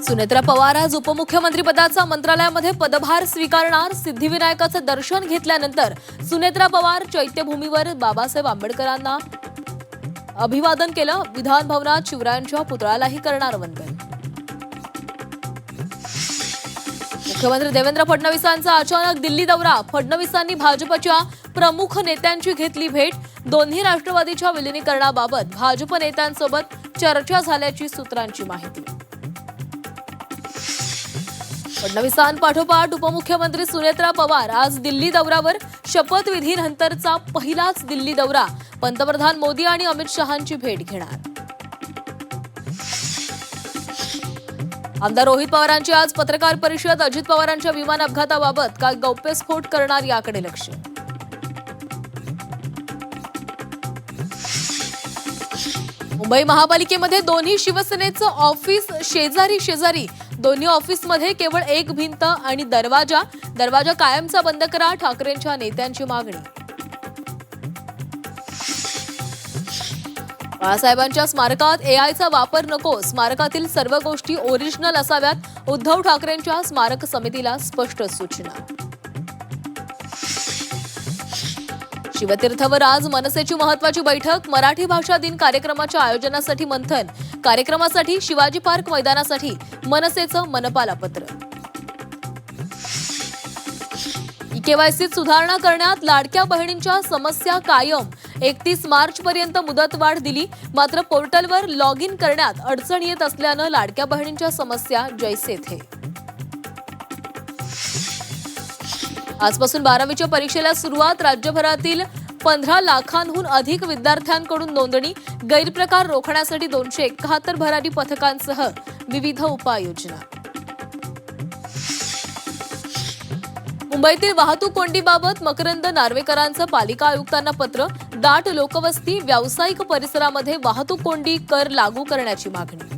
सुनेत्रा पवार आज उपमुख्यमंत्रीपदाचा मंत्रालयामध्ये पदभार स्वीकारणार. सिद्धिविनायकाचं दर्शन घेतल्यानंतर सुनेत्रा पवार चैत्यभूमीवर बाबासाहेब आंबेडकरांना अभिवादन केलं. विधान भवनात शिवरायांच्या पुतळ्यालाही करणार वंदन. मुख्यमंत्री देवेंद्र फडणवीसांचा अचानक दिल्ली दौरा. फडणवीसांनी भाजपच्या प्रमुख नेत्यांची घेतली भेट. दोन्ही राष्ट्रवादीच्या विलिनीकरणाबाबत भाजप नेत्यांसोबत चर्चा झाल्याची सूत्रांची माहिती. फडणवीसांपाठोपाठ उपमुख्यमंत्री सुनेत्रा पवार आज दिल्ली दौऱ्यावर. शपथविधीनंतरचा पहिलाच दिल्ली दौरा. पंतप्रधान मोदी आणि अमित शहांची भेट घेणार. आमदार रोहित पवारांची आज पत्रकार परिषद. अजित पवारांच्या विमान अपघाताबाबत काय गौप्यस्फोट करणार याकडे लक्ष. मुंबई महापालिकेमध्ये दोन्ही शिवसेनेचं ऑफिस शेजारी शेजारी. दोन्ही ऑफिसमध्ये केवळ एक भिंत आणि दरवाजा कायमचा बंद करा. ठाकरेंच्या नेत्यांची मागणी. बाळासाहेबांच्या स्मारकात एआयचा वापर नको. स्मारकातील सर्व गोष्टी ओरिजिनल असाव्यात. उद्धव ठाकरेंच्या स्मारक समितीला स्पष्ट सूचना. शिवतीर्थवर आज मनसेची महत्वाची बैठक. मराठी भाषा दिन कार्यक्रमाच्या आयोजनासाठी मंथन. कार्यक्रमासाठी शिवाजी पार्क मैदानासाठी मनसेचं मनपाला पत्र. केवायसीत सुधारणा करण्यात लाडक्या बहिणींच्या समस्या कायम. 31 मार्चपर्यंत मुदतवाढ दिली. मात्र पोर्टलवर लॉग इन करण्यात अडचण येत असल्यानं लाडक्या बहिणींच्या समस्या जैसे थे. आजपासून 12वीच्या परीक्षेला सुरुवात. राज्यभरातील 15 लाखांहून अधिक विद्यार्थ्यांकडून नोंदणी. गैरप्रकार रोखण्यासाठी 271 भरारी पथकांसह विविध उपाययोजना. मुंबईतील वाहतूक कोंडीबाबत मकरंद नार्वेकरांचं पालिका आयुक्तांना पत्र. दाट लोकवस्ती, व्यावसायिक परिसरामध्ये वाहतूक कोंडी कर लागू करण्याची मागणी.